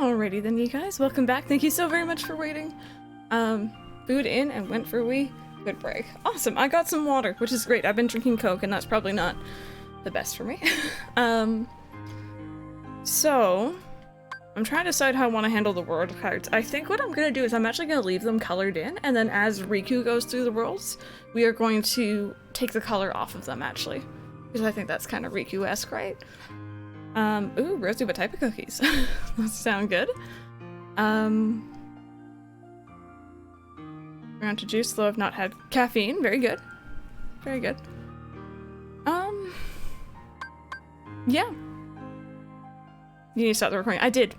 Alrighty then, you guys, welcome back. Thank you so very much for waiting. Food in and went for a wee. Good break. Awesome, I got some water, which is great. I've been drinking Coke and that's probably not the best for me. So, I'm trying to decide how I want to handle the world cards. I think what I'm going to do is I'm actually going to leave them colored in, and then as Riku goes through the worlds, we are going to take the color off of them, actually. Because I think that's kind of Riku-esque, right? Ooh, Rosie, what type of cookies? Those sound good. Around to juice, though I've not had caffeine. Very good. Very good. Yeah. You need to stop the recording. I did,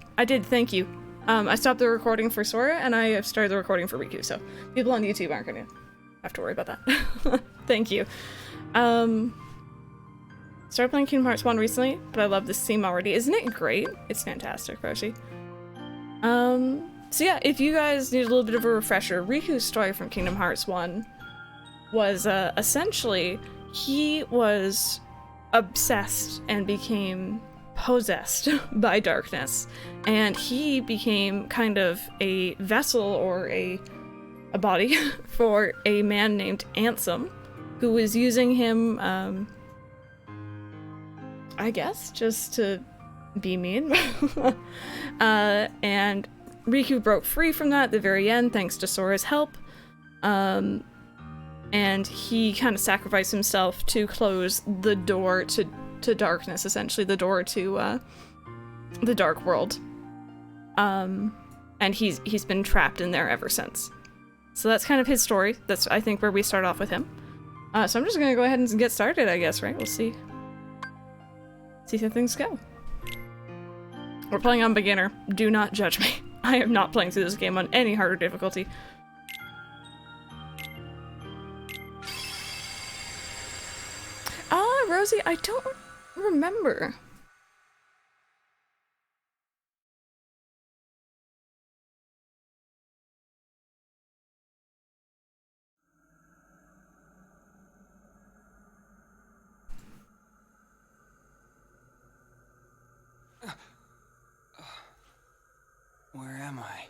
thank you. I stopped the recording for Sora, and I have started the recording for Riku, so people on YouTube aren't gonna have to worry about that. Thank you. Started playing Kingdom Hearts 1 recently, but I love this theme already. Isn't it great? It's fantastic, Roshi. So yeah, if you guys need a little bit of a refresher, Riku's story from Kingdom Hearts 1 was, essentially, he was obsessed and became possessed by darkness, and he became kind of a vessel or a body for a man named Ansem, who was using him, I guess, just to be mean. And Riku broke free from that at the very end thanks to Sora's help, and he kind of sacrificed himself to close the door to darkness, essentially the door to the dark world, and he's been trapped in there ever since. So that's kind of his story. That's, I think, where we start off with him. So I'm just gonna go ahead and get started, I guess, right? We'll see how things go. We're playing on beginner. Do not judge me. I am not playing through this game on any harder difficulty. Rosie, I don't remember. Where am I?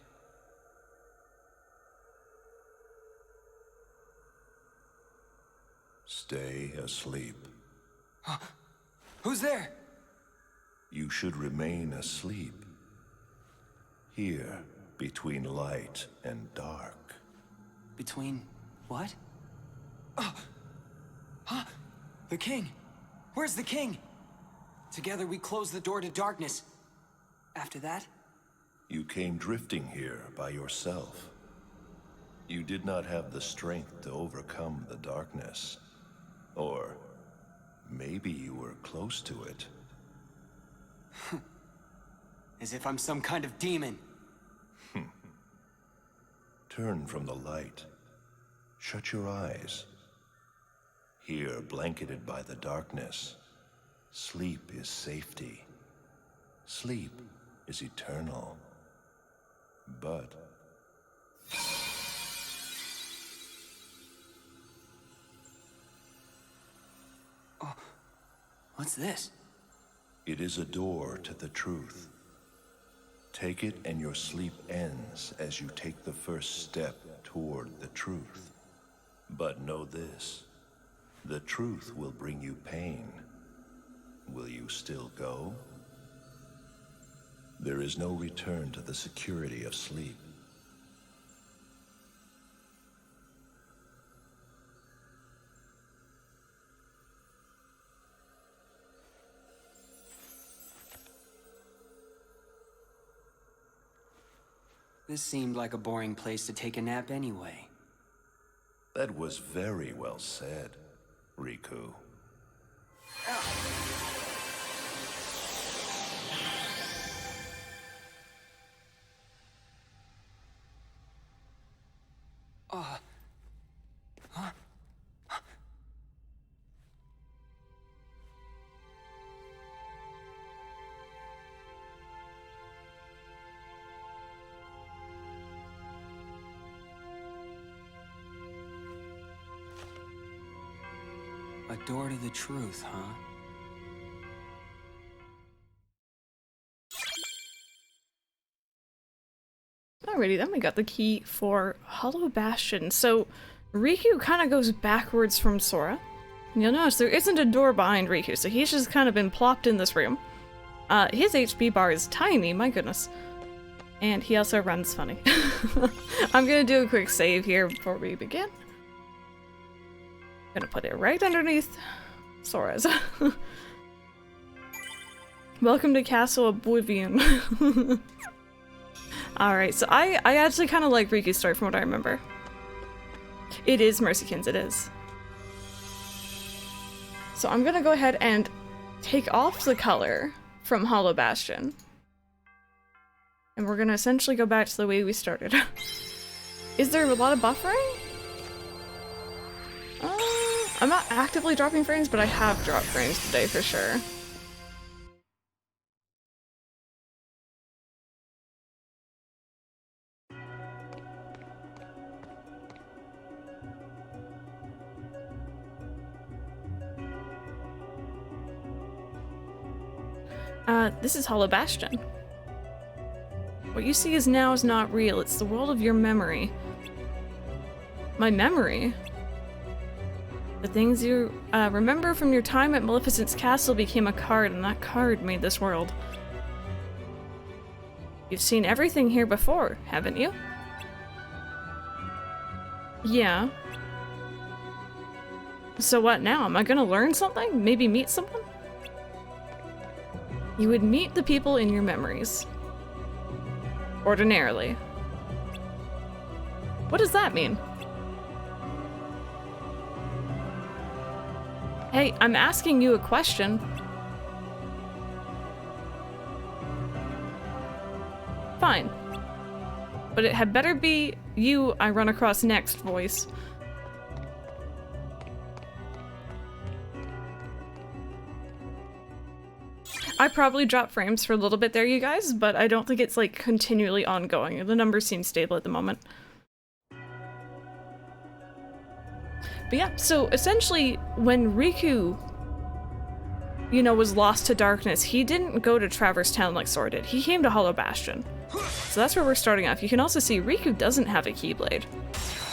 Stay asleep. Who's there? You should remain asleep. Here, between light and dark. Between what? The king! Where's the king? Together we close the door to darkness. After that? You came drifting here by yourself. You did not have the strength to overcome the darkness. Or maybe you were close to it. As if I'm some kind of demon. Turn from the light. Shut your eyes. Here, blanketed by the darkness, sleep is safety. Sleep is eternal. But What's this? it is a door to the truth. Take it and your sleep ends as you take the first step toward the truth. But know this, the truth will bring you pain. Will you still go? There is no return to the security of sleep. This seemed like a boring place to take a nap anyway. That was very well said, Riku. A door to the truth, huh? Alrighty, then we got the key for Hollow Bastion. So Riku kind of goes backwards from Sora. And you'll notice there isn't a door behind Riku, so he's just kind of been plopped in this room. His HP bar is tiny, my goodness. And he also runs funny. I'm gonna do a quick save here before we begin. Gonna put it right underneath Sora's. Welcome to Castle Oblivion. Alright, so I actually kind of like Riku's story from what I remember. It is Mercykins, it is. So I'm gonna go ahead and take off the color from Hollow Bastion. And we're gonna essentially go back to the way we started. Is there a lot of buffering? I'm not actively dropping frames, but I have dropped frames today for sure. This is Hollow Bastion. What you see is now is not real. It's the world of your memory. My memory? The things you remember from your time at Maleficent's castle became a card, and that card made this world. You've seen everything here before, haven't you? Yeah. So what now? Am I gonna learn something? Maybe meet someone? You would meet the people in your memories. Ordinarily. What does that mean? Hey, I'm asking you a question. Fine. But it had better be you I run across next, voice. I probably dropped frames for a little bit there, you guys, but I don't think it's like continually ongoing. The numbers seem stable at the moment. But yeah, so essentially when Riku, you know, was lost to darkness, he didn't go to Traverse Town like Sora did. He came to Hollow Bastion. So that's where we're starting off. You can also see Riku doesn't have a Keyblade.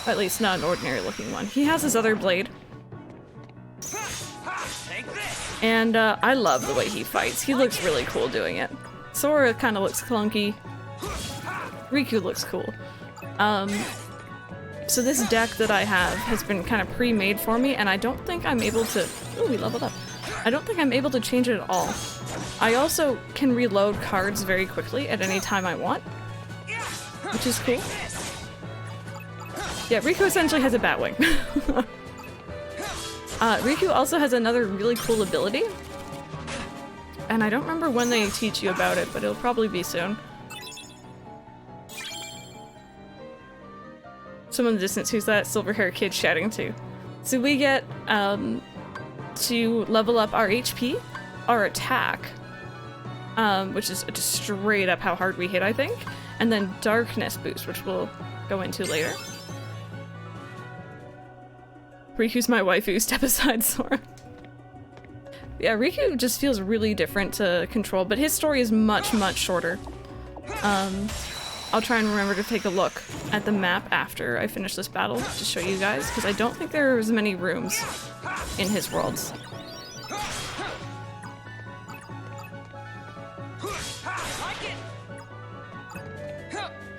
At least not an ordinary looking one. He has his other blade. And I love the way he fights. He looks really cool doing it. Sora kind of looks clunky. Riku looks cool. So this deck that I have has been kind of pre-made for me, and I don't think I'm able to... Ooh, we leveled up. I don't think I'm able to change it at all. I also can reload cards very quickly at any time I want, which is cool. Yeah, Riku essentially has a Batwing. Riku also has another really cool ability, and I don't remember when they teach you about it, but it'll probably be soon. Someone in the distance, who's that silver-haired kid shouting to? So we get to level up our HP, our attack, which is just straight up how hard we hit, I think, and then darkness boost, which we'll go into later. Riku's my waifu, step aside, Sora. Yeah, Riku just feels really different to control, but his story is much, much shorter. I'll try and remember to take a look at the map after I finish this battle to show you guys, because I don't think there are as many rooms in his worlds.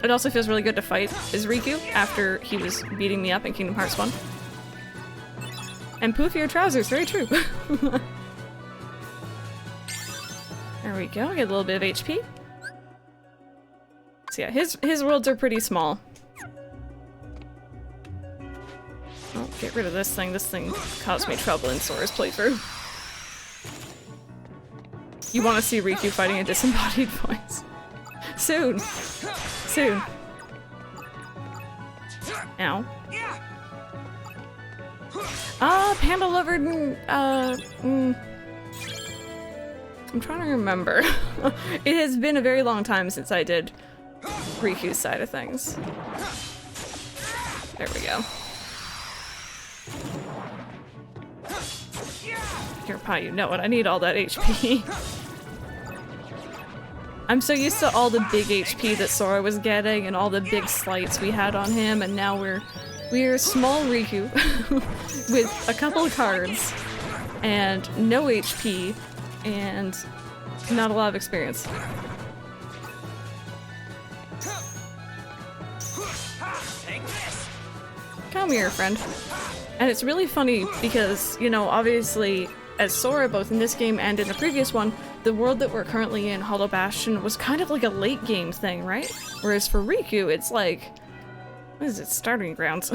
It also feels really good to fight as Riku after he was beating me up in Kingdom Hearts 1. And poofier trousers, very true. There we go, get a little bit of HP. So yeah, his worlds are pretty small. Oh, get rid of this thing. This thing caused me trouble in Sora's playthrough. You want to see Riku fighting a disembodied voice. Soon. Soon. Ow. Panda lover. I'm trying to remember. It has been a very long time since I did Riku's side of things. There we go. Here, Pi, you know it. I need all that HP. I'm so used to all the big HP that Sora was getting and all the big slights we had on him, and now we're small Riku with a couple cards and no HP and not a lot of experience. Come here, friend. And it's really funny because, you know, obviously as Sora, both in this game and in the previous one, the world that we're currently in, Hollow Bastion, was kind of like a late game thing, right? Whereas for Riku, it's like, what is it, starting grounds?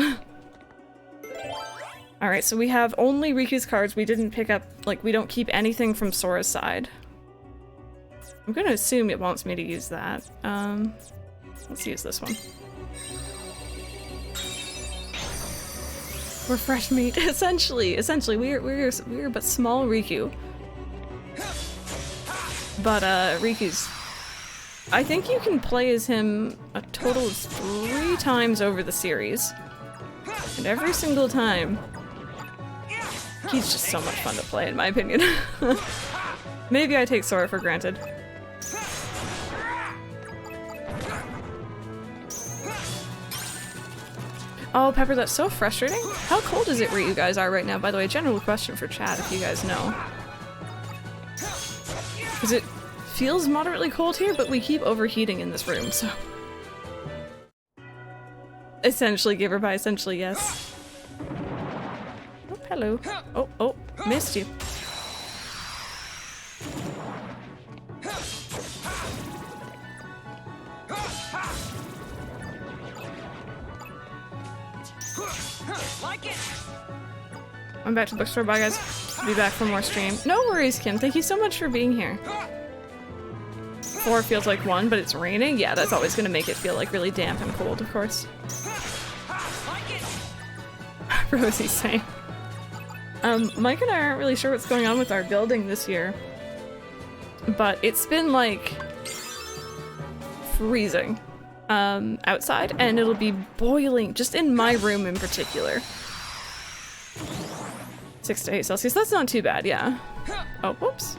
Alright, so we have only Riku's cards. We didn't pick up, like, we don't keep anything from Sora's side. I'm gonna assume it wants me to use that. Let's use this one. We're fresh meat, essentially. We're but small Riku. But Riku's, I think you can play as him a total of 3 times over the series, and every single time, he's just so much fun to play, in my opinion. Maybe I take Sora for granted. Oh, Pepper, that's so frustrating. How cold is it where you guys are right now? By the way, general question for chat, if you guys know. Because it feels moderately cold here, but we keep overheating in this room, so... Essentially, giver by essentially, yes. Oh, hello. Oh, missed you. I'm back to the bookstore. Bye, guys. Be back for more stream. No worries, Kim. Thank you so much for being here. 4 feels like 1, but it's raining? Yeah, that's always gonna make it feel like really damp and cold, of course. Rosie's saying. Mike and I aren't really sure what's going on with our building this year, but it's been like freezing outside, and it'll be boiling just in my room in particular. 6 to 8 Celsius. That's not too bad, yeah. Oh, whoops.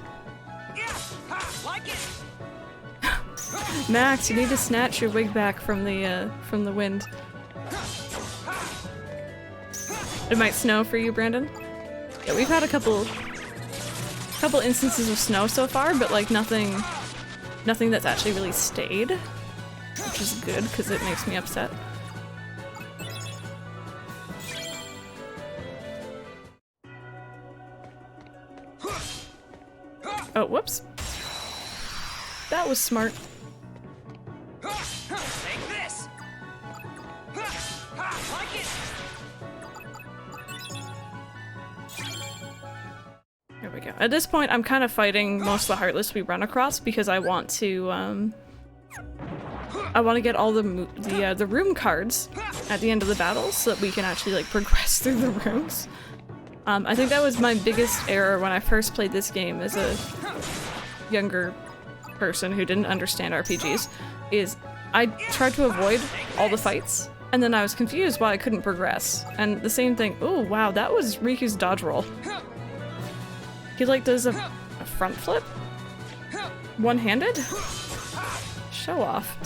Max, you need to snatch your wig back from the wind. It might snow for you, Brandon. Yeah, we've had a couple instances of snow so far, but like nothing that's actually really stayed, which is good because it makes me upset. Oh, whoops. That was smart. Take this. Like it. There we go. At this point, I'm kind of fighting most of the Heartless we run across because I want to get all the room cards at the end of the battle so that we can actually like progress through the rooms. I think that was my biggest error when I first played this game as a younger person who didn't understand RPGs, is I tried to avoid all the fights, and then I was confused why I couldn't progress. And the same thing— oh wow, that was Riku's dodge roll. He like does a front flip? One-handed? Show off.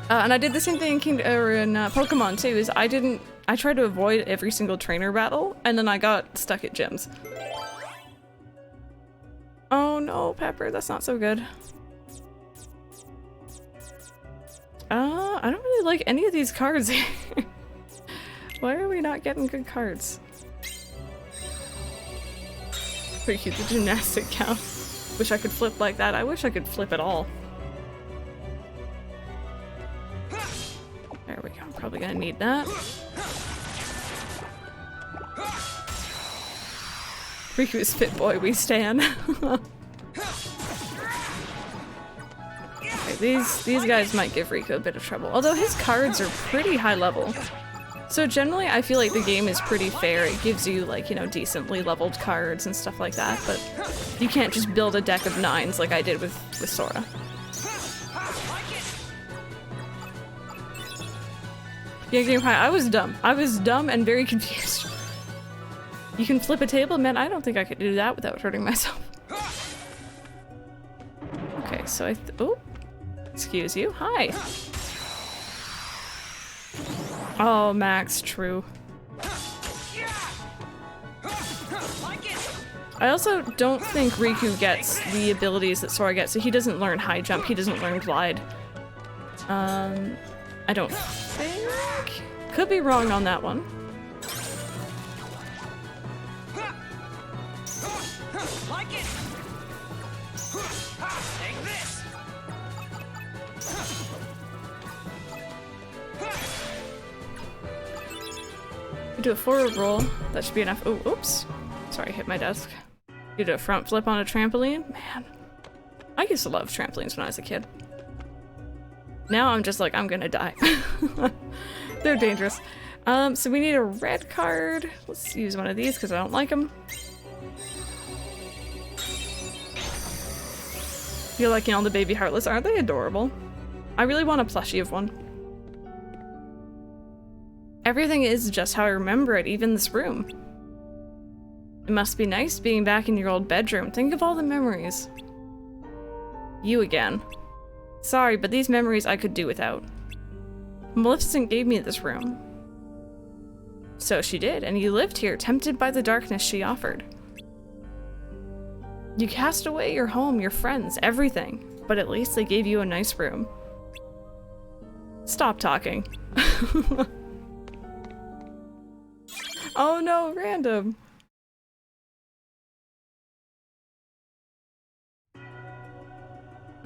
And I did the same thing in Pokemon too, is I tried to avoid every single trainer battle, and then I got stuck at gyms. Oh no, Pepper, that's not so good. I don't really like any of these cards here. Why are we not getting good cards? Pretty cute, the gymnastic cow. Wish I could flip like that. I wish I could flip at all. There we go, I'm probably gonna need that. Riku's fit boy, we stan. Okay, these guys might give Riku a bit of trouble. Although his cards are pretty high level. So generally I feel like the game is pretty fair. It gives you like, you know, decently leveled cards and stuff like that, but you can't just build a deck of 9s like I did with Sora. Yeah, Game High, I was dumb. I was dumb and very confused. You can flip a table? Man, I don't think I could do that without hurting myself. Okay, so oh, excuse you. Hi. Oh, Max, true. I also don't think Riku gets the abilities that Sora gets, so he doesn't learn high jump, he doesn't learn glide. I don't think. Could be wrong on that one. Do a forward roll. That should be enough. Oh, oops. Sorry, hit my desk. You do a front flip on a trampoline? Man. I used to love trampolines when I was a kid. Now I'm just like, I'm gonna die. They're dangerous. So we need a red card. Let's use one of these because I don't like them. You're liking all the baby Heartless. Aren't they adorable? I really want a plushie of one. Everything is just how I remember it, even this room. It must be nice being back in your old bedroom. Think of all the memories. You again. Sorry, but these memories I could do without. Maleficent gave me this room. So she did, and you lived here, tempted by the darkness she offered. You cast away your home, your friends, everything, but at least they gave you a nice room. Stop talking. Oh no, random.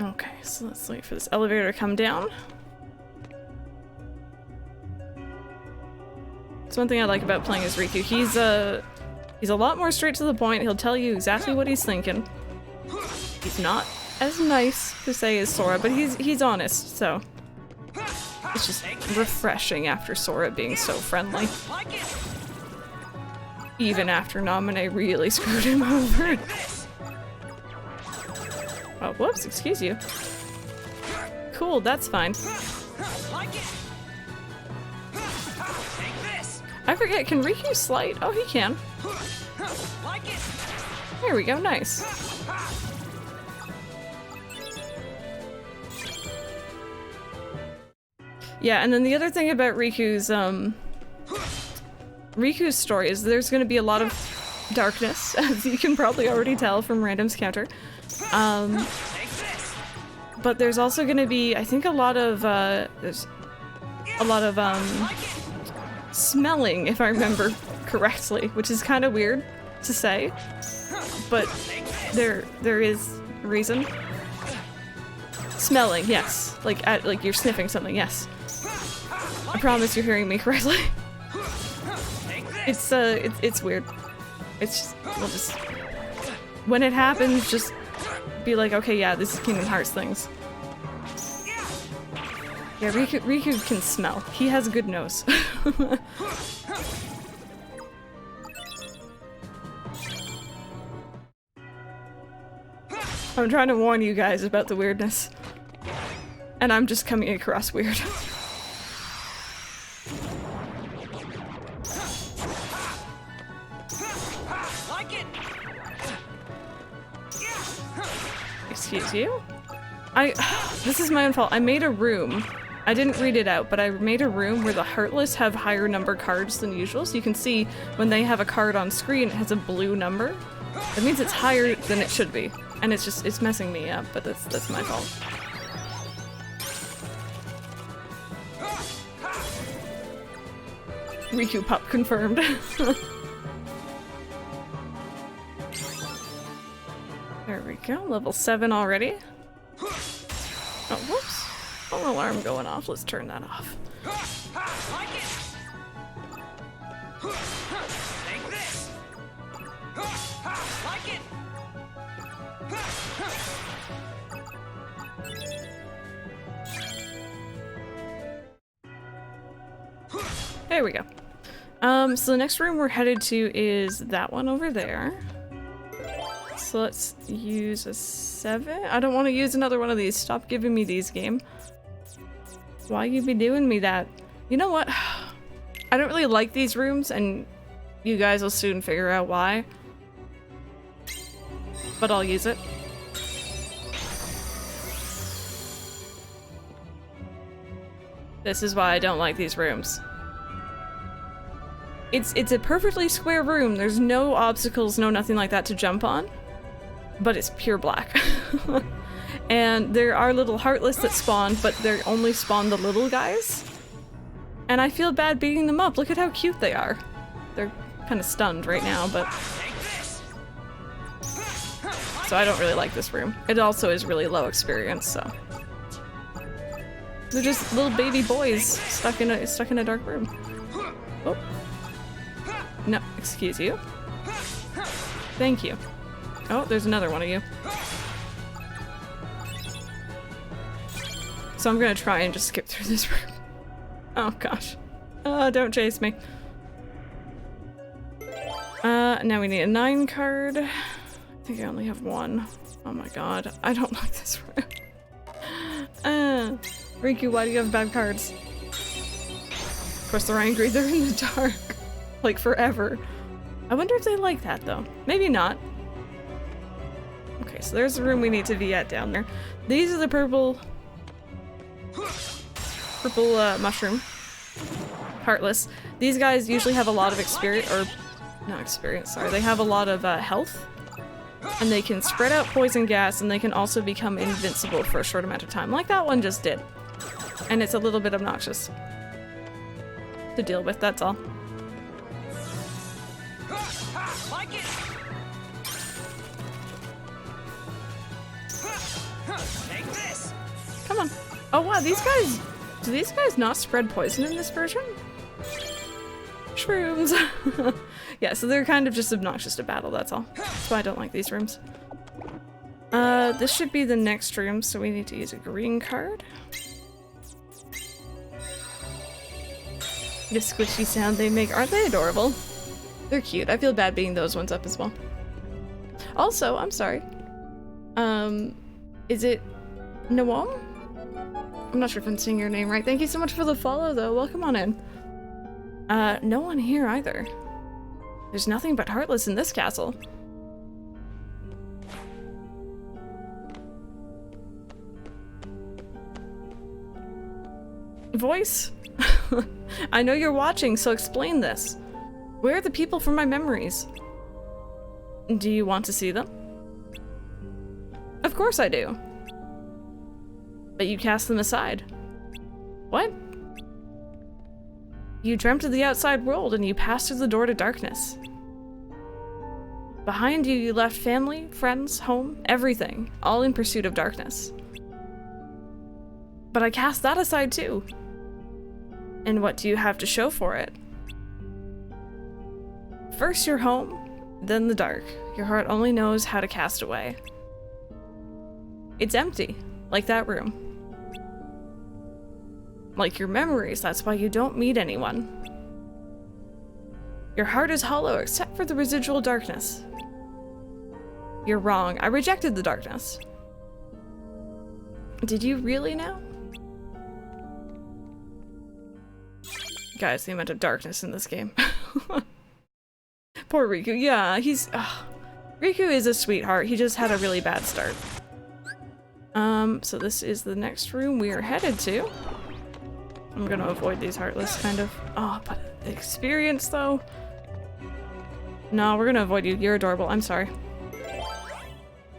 Okay, so let's wait for this elevator to come down. That's one thing I like about playing as Riku. He's a lot more straight to the point. He'll tell you exactly what he's thinking. He's not as nice to say as Sora, but he's honest, so it's just refreshing after Sora being so friendly. Even after Naminé really screwed him over. Oh, whoops, excuse you. Cool, that's fine. I forget, can Riku slide? Oh, he can. There we go, nice. Yeah, and then the other thing about Riku's story is there's going to be a lot of darkness, as you can probably already tell from Random's counter. But there's also going to be, I think, a lot of smelling, if I remember correctly, which is kind of weird to say, but there is reason. Smelling, yes, like you're sniffing something, yes. I promise you're hearing me correctly. It's weird. It's just, when it happens, just be like, okay, yeah, this is Kingdom Hearts things. Yeah, Riku can smell. He has a good nose. I'm trying to warn you guys about the weirdness. And I'm just coming across weird. Excuse you? This is my own fault. I made a room. I didn't read it out, but I made a room where the Heartless have higher number cards than usual. So you can see when they have a card on screen, it has a blue number. That means it's higher than it should be. And it's messing me up, but that's my fault. Riku pup confirmed. There we go, level 7 already. Oh, whoops. Oh, an alarm going off. Let's turn that off. There we go. So the next room we're headed to is that one over there. So let's use a 7. I don't want to use another one of these. Stop giving me these, game. Why you be doing me that? You know what? I don't really like these rooms, and you guys will soon figure out why. But I'll use it. This is why I don't like these rooms. It's a perfectly square room. There's no obstacles, no nothing like that to jump on. But it's pure black. And there are little heartless that spawn, but they only spawn the little guys. And I feel bad beating them up. Look at how cute they are. They're kind of stunned right now, but... So I don't really like this room. It also is really low experience, so... They're just little baby boys stuck in a dark room. Oh. No, excuse you. Thank you. Oh, there's another one of you. So I'm gonna try and just skip through this room. Oh gosh. Don't chase me. Now we need a 9 card. I think I only have 1. Oh my god. I don't like this room. Riku, why do you have bad cards? Of course they're angry, they're in the dark. Like forever. I wonder if they like that though. Maybe not. Okay, so there's the room we need to be at down there. These are the purple mushroom. Heartless. These guys usually have a lot of experience, or not experience, sorry. They have a lot of health. And they can spread out poison gas, and they can also become invincible for a short amount of time, like that one just did. And it's a little bit obnoxious to deal with, that's all. Come on. Oh wow, these guys... Do these guys not spread poison in this version? Shrooms! Yeah, so they're kind of just obnoxious to battle, that's all. That's why I don't like these rooms. This should be the next room, so we need to use a green card. The squishy sound they make, aren't they adorable? They're cute. I feel bad beating those ones up as well. Also, I'm sorry. Is it Noam? I'm not sure if I'm saying your name right. Thank you so much for the follow, though. Welcome on in. No one here either. There's nothing but Heartless in this castle. Voice? I know you're watching, so explain this. Where are the people from my memories? Do you want to see them? Of course I do. But you cast them aside. What? You dreamt of the outside world and you passed through the door to darkness. Behind you, you left family, friends, home, everything, all in pursuit of darkness. But I cast that aside too. And what do you have to show for it? First your home, then the dark. Your heart only knows how to cast away. It's empty, like that room. Like your memories, that's why you don't meet anyone. Your heart is hollow except for the residual darkness. You're wrong. I rejected the darkness. Did you really now? Guys, the amount of darkness in this game. Poor Riku. Yeah, Riku is a sweetheart. He just had a really bad start. So this is the next room we are headed to. I'm gonna avoid these Heartless, kind of. Oh, but the experience, though. No, we're gonna avoid you. You're adorable. I'm sorry.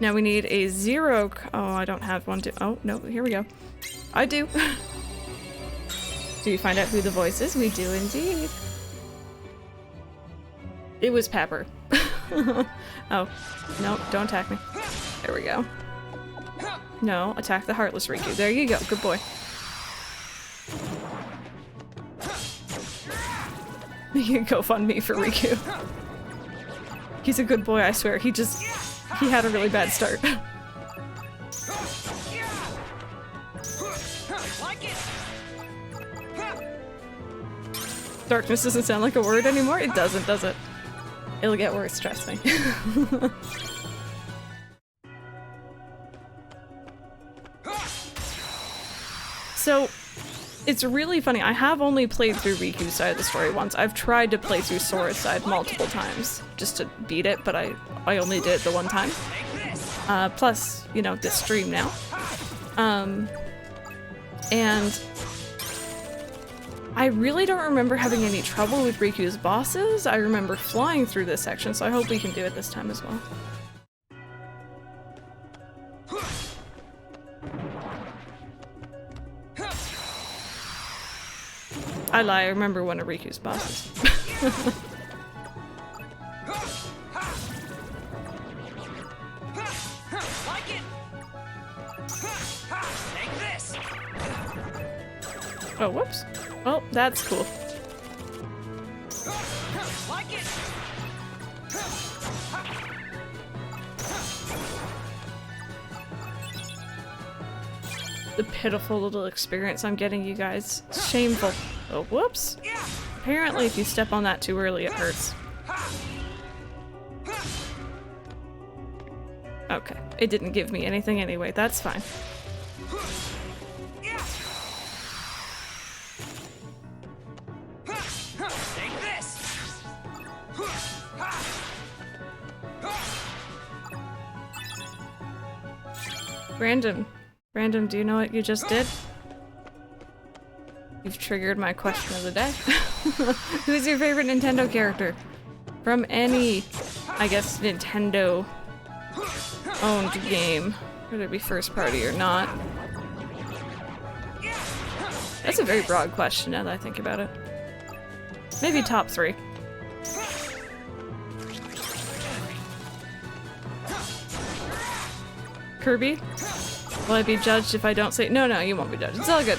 Now we need a 0. Oh, I don't have one to. Oh, no, here we go. I do. Do you find out who the voice is? We do indeed. It was Pepper. Oh, no, don't attack me. There we go. No, attack the Heartless Riku. There you go. Good boy. You can go fund me for Riku. He's a good boy, I swear. He had a really bad start. Darkness doesn't sound like a word anymore? It doesn't, does it? It'll get worse, trust me. So, it's really funny. I have only played through Riku's side of the story once. I've tried to play through Sora's side multiple times just to beat it, but I only did it the one time. Plus, you know, this stream now. And I really don't remember having any trouble with Riku's bosses. I remember flying through this section, so I hope we can do it this time as well. I lie, I remember one of Riku's bosses. Oh, whoops. Well, that's cool. The pitiful little experience I'm getting, you guys. It's shameful. Oh, whoops. Apparently, if you step on that too early, it hurts. Okay. It didn't give me anything anyway. That's fine. Random, do you know what you just did? You've triggered my question of the day. Who's your favorite Nintendo character? From any, I guess, Nintendo owned game. Whether it be first party or not. That's a very broad question now that I think about it. Maybe top 3. Kirby? Will I be judged if I don't say— No, you won't be judged. It's all good.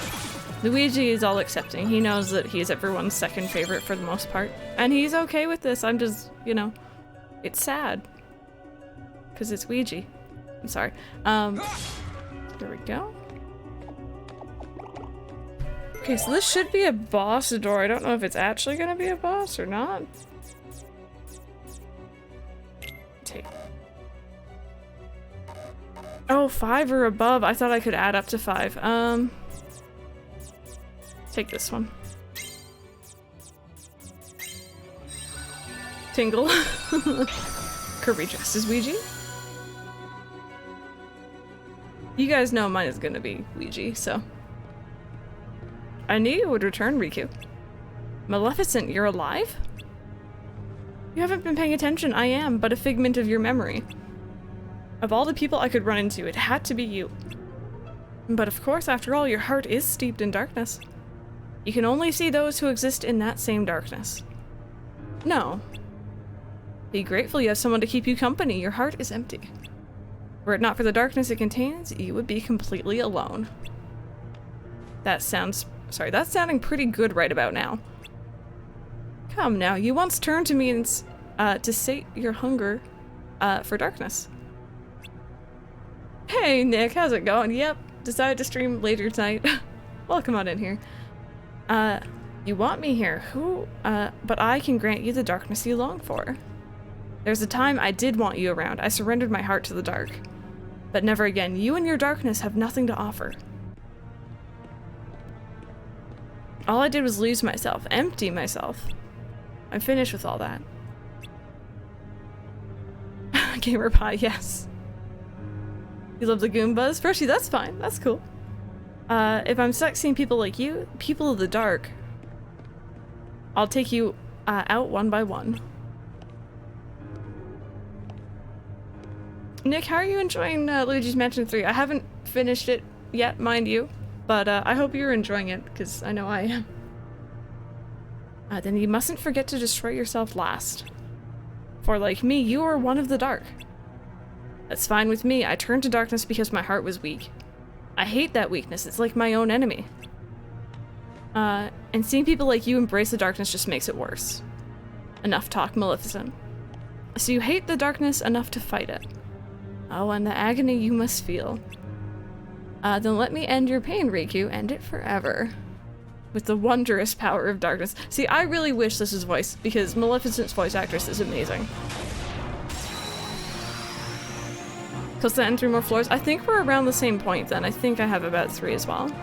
Luigi is all accepting. He knows that he's everyone's second favorite for the most part. And he's okay with this. I'm just, you know, it's sad. Because it's Ouija. I'm sorry. There we go. Okay, so this should be a boss door. I don't know if it's actually gonna be a boss or not. Take. Oh, 5 or above. I thought I could add up to 5. Take this one. Tingle. Kirby dressed as Ouija. You guys know mine is gonna be Ouija, so. I knew you would return, Riku. Maleficent, you're alive? You haven't been paying attention. I am but a figment of your memory. Of all the people I could run into, it had to be you. But of course, after all, your heart is steeped in darkness. You can only see those who exist in that same darkness. No. Be grateful you have someone to keep you company. Your heart is empty. Were it not for the darkness it contains, you would be completely alone. That's sounding pretty good right about now. Come now, you once turned to me and to sate your hunger for darkness. Hey Nick, how's it going? Yep, decided to stream later tonight. Welcome on in here. You want me here. But I can grant you the darkness you long for. There's a time I did want you around. I surrendered my heart to the dark. But never again. You and your darkness have nothing to offer. All I did was lose myself, empty myself. I'm finished with all that. Gamer pie, yes. You love the Goombas? Freshy, that's fine. That's cool. If I'm stuck seeing people like you, people of the dark, I'll take you out one by one. Nick, how are you enjoying Luigi's Mansion 3? I haven't finished it yet, mind you, but I hope you're enjoying it, because I know I am. Then you mustn't forget to destroy yourself last. For like me, you are one of the dark. That's fine with me. I turned to darkness because my heart was weak. I hate that weakness. It's like my own enemy. And seeing people like you embrace the darkness just makes it worse. Enough talk, Maleficent. So you hate the darkness enough to fight it. Oh, and the agony you must feel. Then let me end your pain, Riku. End it forever. With the wondrous power of darkness. See, I really wish this was voice, because Maleficent's voice actress is amazing. Close to end 3 more floors. I think we're around the same point then. I think I have about 3 as well.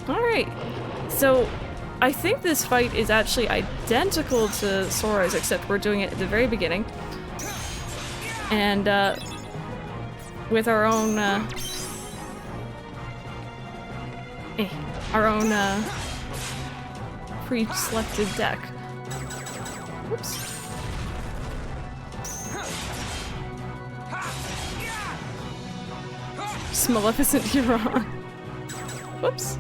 Alright. So, I think this fight is actually identical to Sora's, except we're doing it at the very beginning. And, with our own, our own pre-selected deck. Whoops. Maleficent, you're on. Whoops.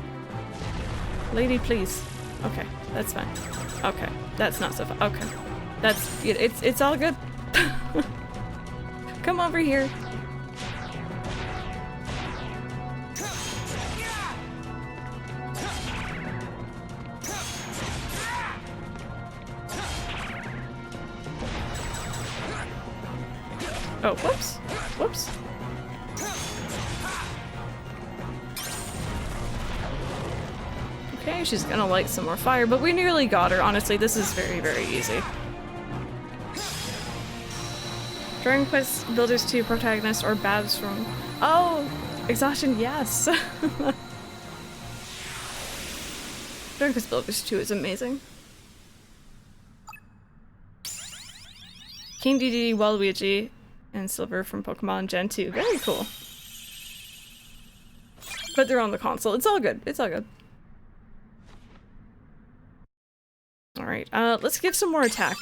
Lady, please. Okay, that's fine. Okay, that's not so fun. Okay, that's it's all good. Come over here. Oh, whoops. Whoops. Okay, she's gonna light some more fire, but we nearly got her. Honestly, this is very, very easy. Dragon Quest Builders 2 protagonist or Babs from... Oh! Exhaustion, yes! Dragon Quest Builders 2 is amazing. King DD, Waluigi, and Silver from Pokemon Gen 2. Very cool. But they're on the console. It's all good. It's all good. Alright, let's give some more attack.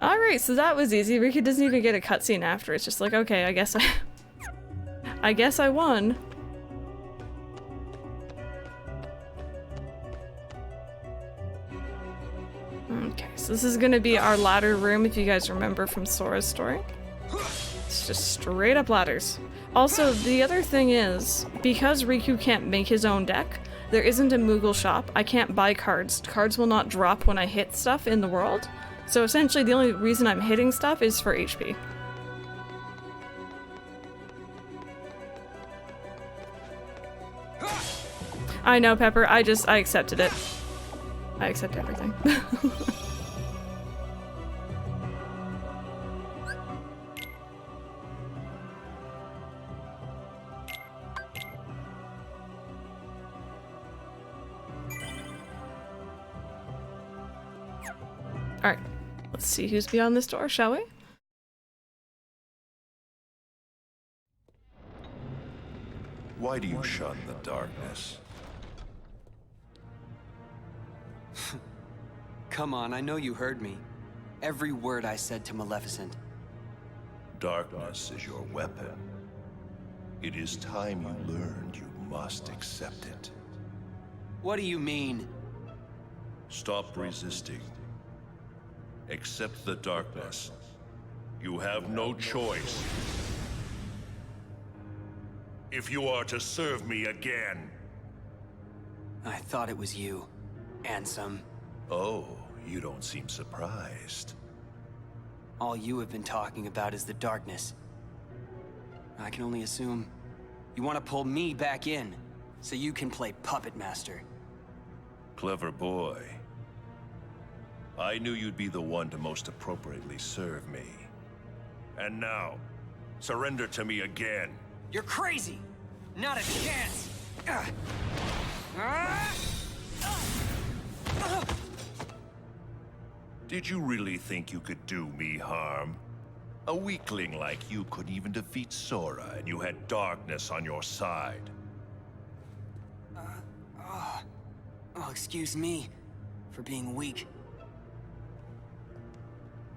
Alright, so that was easy. Riku doesn't even get a cutscene after. It's just like, okay, I guess I guess I won. Okay, so this is gonna be our ladder room, if you guys remember from Sora's story. It's just straight up ladders. Also, the other thing is, because Riku can't make his own deck, there isn't a Moogle shop. I can't buy cards. Cards will not drop when I hit stuff in the world. So essentially, the only reason I'm hitting stuff is for HP. I know, Pepper. I accepted it. I accept everything. Alright, let's see who's beyond this door, shall we? Why do you shun the darkness? Come on, I know you heard me. Every word I said to Maleficent. Darkness is your weapon. It is time you learned you must accept it. What do you mean? Stop resisting. Accept the darkness. You have no choice. If you are to serve me again. I thought it was you, Ansem. Oh, you don't seem surprised. All you have been talking about is the darkness. I can only assume you want to pull me back in, so you can play puppet master. Clever boy. I knew you'd be the one to most appropriately serve me. And now, surrender to me again. You're crazy! Not a chance! Did you really think you could do me harm? A weakling like you couldn't even defeat Sora, and you had darkness on your side. Oh, excuse me for being weak.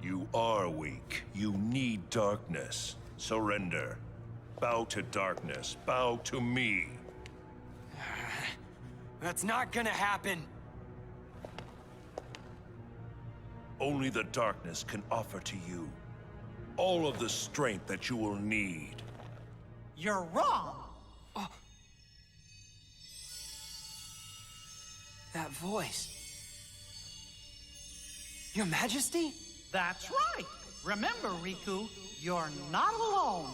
You are weak. You need darkness. Surrender. Bow to darkness. Bow to me. That's not gonna happen. Only the darkness can offer to you all of the strength that you will need. You're wrong. That voice. Your Majesty? That's right. Remember, Riku, you're not alone.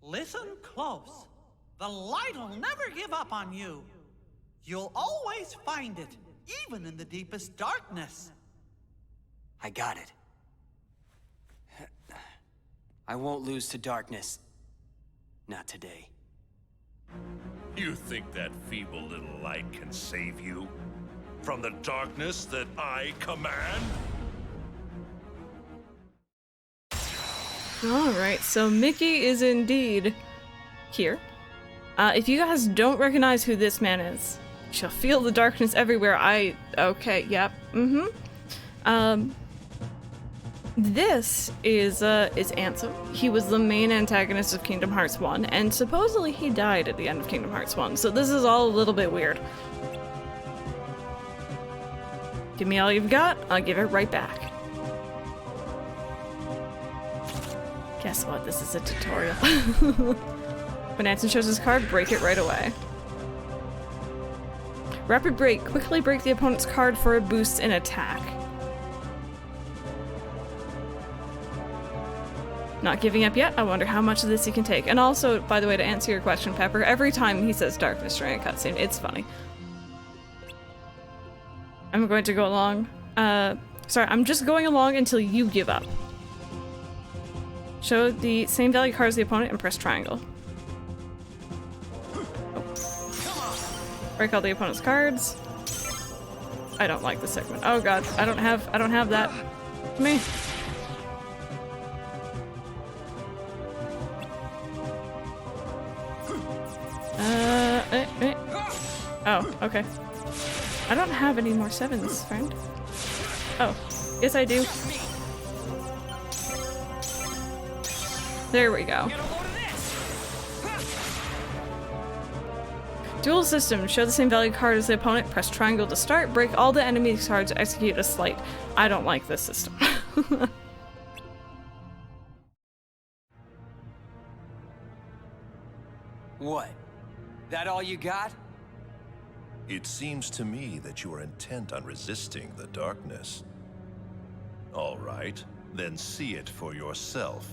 Listen close. The light'll never give up on you. You'll always find it, even in the deepest darkness. I got it. I won't lose to darkness. Not today. You think that feeble little light can save you? From the darkness that I command? Alright, so Mickey is indeed here. If you guys don't recognize who this man is, you shall feel the darkness everywhere. Okay, yep, This is Ansem. He was the main antagonist of Kingdom Hearts 1, and supposedly he died at the end of Kingdom Hearts 1, so this is all a little bit weird. Give me all you've got, I'll give it right back. Guess what? This is a tutorial. When Ansem shows his card, break it right away. Rapid break. Quickly break the opponent's card for a boost in attack. Not giving up yet. I wonder how much of this he can take. And also, by the way, to answer your question, Pepper, every time he says darkness during a cutscene, it's funny. I'm going to go along. Sorry, I'm just going along until you give up. Show the same value card as the opponent and press triangle. Oh. Break all the opponent's cards. I don't like this segment. Oh god, I don't have that. Me. Oh, okay. I don't have any more 7s, friend. Oh, yes I do. There we go. Dual system. Show the same value card as the opponent. Press triangle to start. Break all the enemy cards to execute a sleight. I don't like this system. What? That all you got? It seems to me that you are intent on resisting the darkness. All right, then see it for yourself.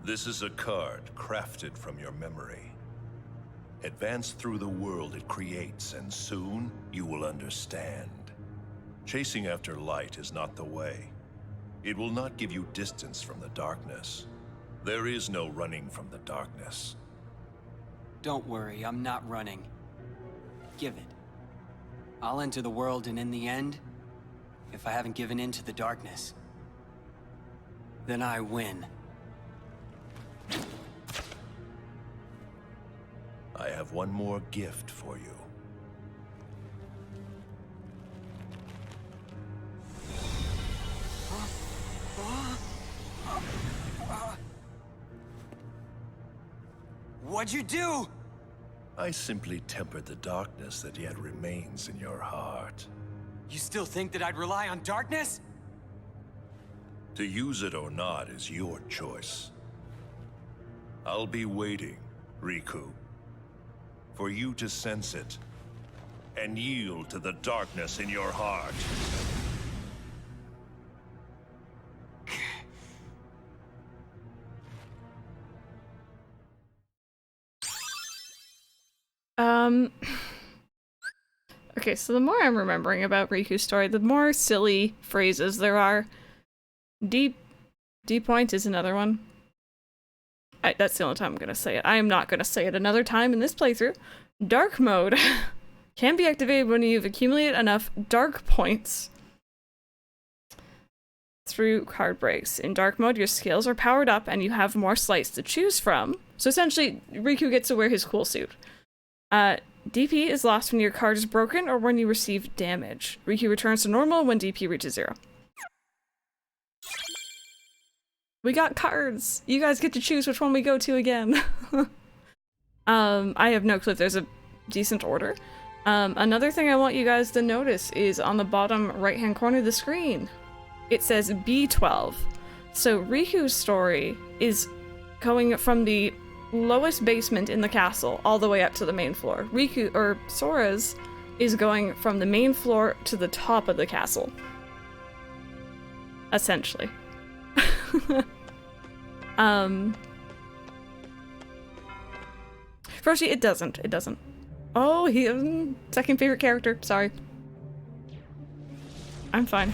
This is a card crafted from your memory. Advance through the world it creates, and soon you will understand. Chasing after light is not the way. It will not give you distance from the darkness. There is no running from the darkness. Don't worry, I'm not running. Give it. I'll enter the world, and in the end, if I haven't given in to the darkness, then I win. I have one more gift for you. What'd you do? I simply tempered the darkness that yet remains in your heart. You still think that I'd rely on darkness? To use it or not is your choice. I'll be waiting, Riku, for you to sense it and yield to the darkness in your heart. Okay, so the more I'm remembering about Riku's story, the more silly phrases there are. D point is another one. That's the only time I'm gonna say it. I am not gonna say it another time in this playthrough. Dark mode can be activated when you've accumulated enough dark points through card breaks. In dark mode, your skills are powered up and you have more sleights to choose from. So essentially, Riku gets to wear his cool suit. DP is lost when your card is broken or when you receive damage. Riku returns to normal when DP reaches 0. We got cards! You guys get to choose which one we go to again. I have no clue if there's a decent order. Another thing I want you guys to notice is on the bottom right-hand corner of the screen. It says B12. So Riku's story is going from the lowest basement in the castle all the way up to the main floor. Sora's is going from the main floor to the top of the castle. Essentially. Froshi, it doesn't. Oh, he second favorite character. Sorry. I'm fine.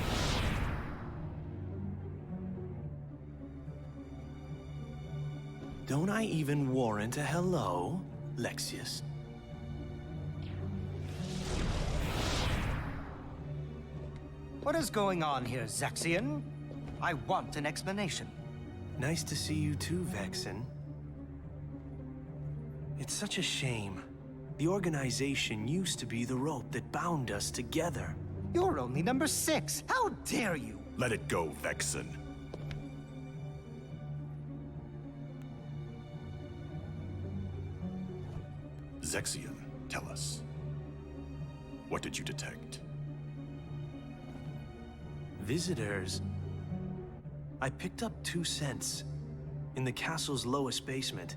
Don't I even warrant a hello, Lexius? What is going on here, XIII? I want an explanation. Nice to see you too, Vexen. It's such a shame. The organization used to be the rope that bound us together. You're only number 6. How dare you? Let it go, Vexen. XIII, tell us. What did you detect? Visitors. I picked up 2 scents in the castle's lowest basement.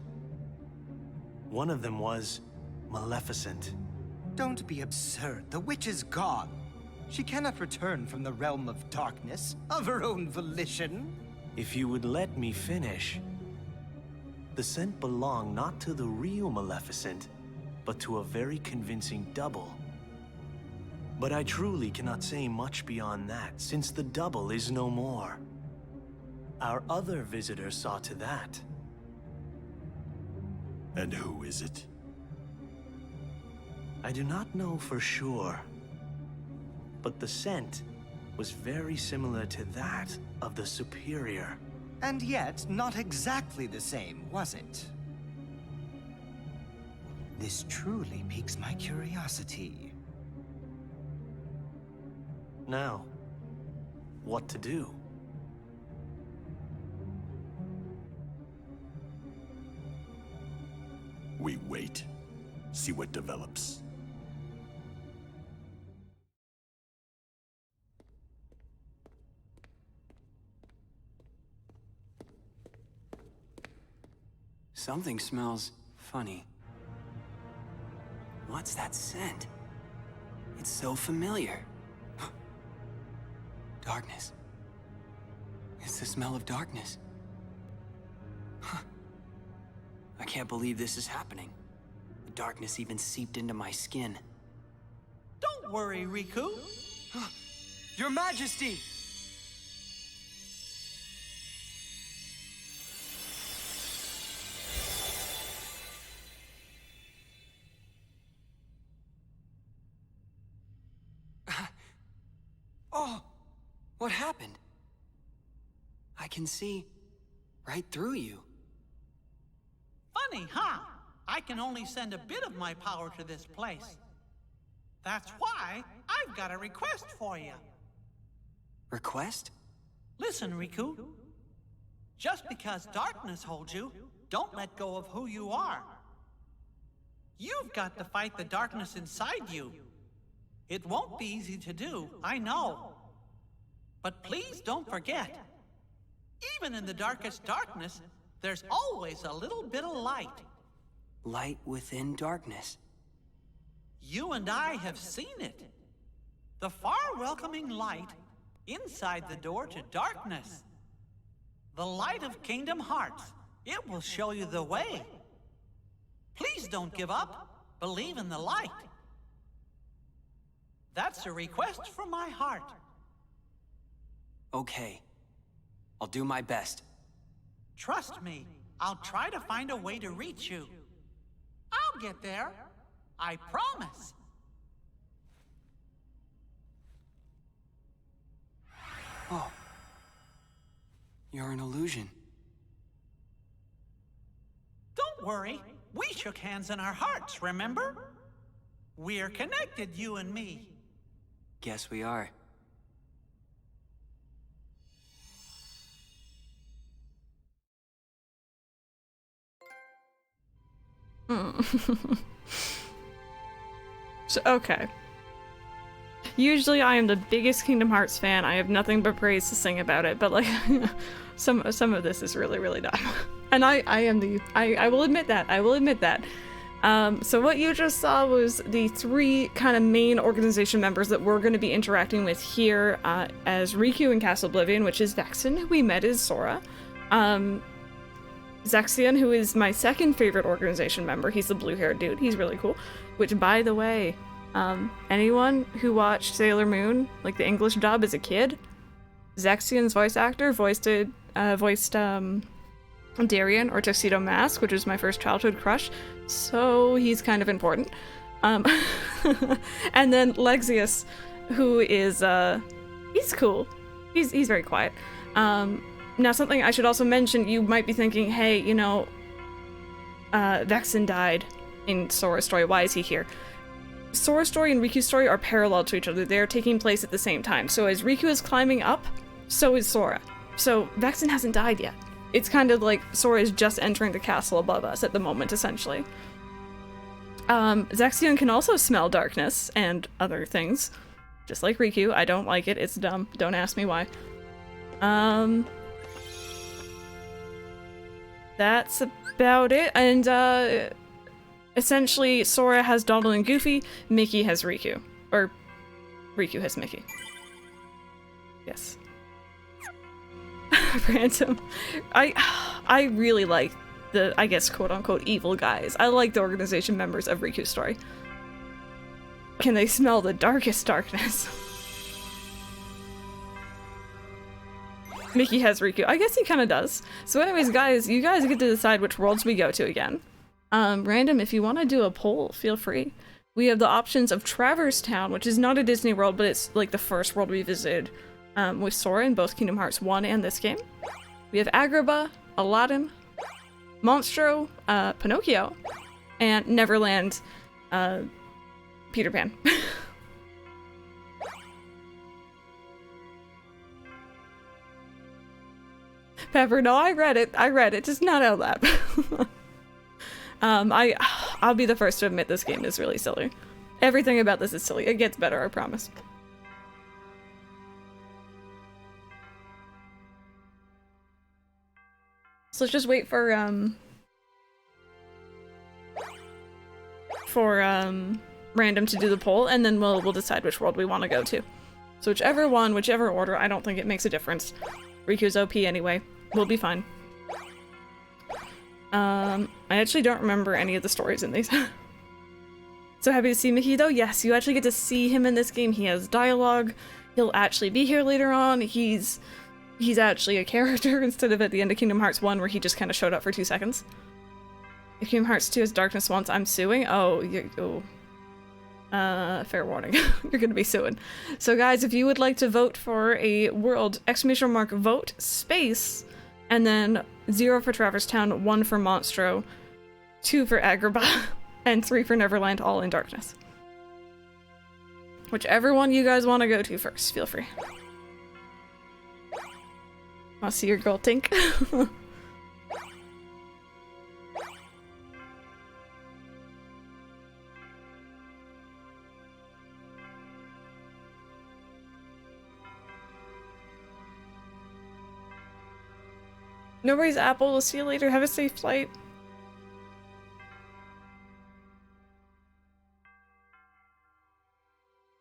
One of them was Maleficent. Don't be absurd. The witch is gone. She cannot return from the realm of darkness of her own volition. If you would let me finish. The scent belonged not to the real Maleficent, but to a very convincing double. But I truly cannot say much beyond that, since the double is no more. Our other visitor saw to that. And who is it? I do not know for sure, but the scent was very similar to that of the Superior. And yet, not exactly the same, was it? This truly piques my curiosity. Now, what to do? We wait. See what develops. Something smells funny. What's that scent? It's so familiar. Darkness. It's the smell of darkness. I can't believe this is happening. The darkness even seeped into my skin. Don't worry, Riku. Your Majesty! Oh! What happened? I can see right through you. Funny, huh? I can only send a bit of my power to this place. That's why I've got a request for you. Request? Listen, Riku. Just because darkness holds you, don't let go of who you are. You've got to fight the darkness inside you. It won't be easy to do, I know. But please don't forget, even in the darkest darkness, there's always a little bit of light. Light within darkness. You and I have seen it. The far welcoming light inside the door to darkness. The light of Kingdom Hearts. It will show you the way. Please don't give up. Believe in the light. That's a request from my heart. Okay. I'll do my best. Trust me, I'll try to find a way to reach you. I'll get there. I promise. Oh. You're an illusion. Don't worry. We shook hands in our hearts, remember? We're connected, you and me. Guess we are. So, okay. Usually I am the biggest Kingdom Hearts fan. I have nothing but praise to sing about it, but like some of this is really, really dumb. And I will admit that. I will admit that. So what you just saw was the 3 kind of main organization members that we're going to be interacting with here as Riku in Castle Oblivion, which is Vexen, who we met as Sora. XIII, who is my second favorite organization member. He's the blue-haired dude. He's really cool. Which, by the way, anyone who watched Sailor Moon, like the English dub as a kid, XIII's voice actor voiced Darien or Tuxedo Mask, which was my first childhood crush. So he's kind of important. And then Lexius, who is He's cool. He's very quiet. Now something I should also mention, you might be thinking, hey, you know, Vexen died in Sora's story, why is he here? Sora's story and Riku's story are parallel to each other. They're taking place at the same time. So as Riku is climbing up, so is Sora. So Vexen hasn't died yet. It's kind of like Sora is just entering the castle above us at the moment, essentially. Zexion can also smell darkness and other things. Just like Riku. I don't like it. It's dumb. Don't ask me why. That's about it. And, essentially, Sora has Donald and Goofy, Mickey has Riku. Or, Riku has Mickey. Yes. Random. I really like the, I guess, quote-unquote evil guys. I like the organization members of Riku's story. Can they smell the darkest darkness? Mickey has Riku. I guess he kind of does. So anyways, guys, you guys get to decide which worlds we go to again. Random, if you want to do a poll, feel free. We have the options of Traverse Town, which is not a Disney world, but it's like the first world we visited with Sora in both Kingdom Hearts 1 and this game. We have Agrabah, Aladdin, Monstro, Pinocchio, and Neverland, Peter Pan. Pepper, no, I read it, just not out loud. I'll be the first to admit this game is really silly. Everything about this is silly. It gets better, I promise. So let's just wait for Random to do the poll, and then we'll decide which world we want to go to. So whichever one, whichever order, I don't think it makes a difference. Riku's OP anyway. We'll be fine. I actually don't remember any of the stories in these. So happy to see Mickey though. Yes, you actually get to see him in this game. He has dialogue. He'll actually be here later on. He's actually a character instead of at the end of Kingdom Hearts 1 where he just kind of showed up for 2 seconds. If Kingdom Hearts 2 has darkness once, I'm suing. Fair warning. You're gonna be suing. So guys, if you would like to vote for a world, !vote space, and then 0 for Traverse Town, 1 for Monstro, 2 for Agrabah, and 3 for Neverland, all in darkness. Whichever one you guys want to go to first, feel free. I'll see your girl Tink. No worries, Apple. We'll see you later. Have a safe flight.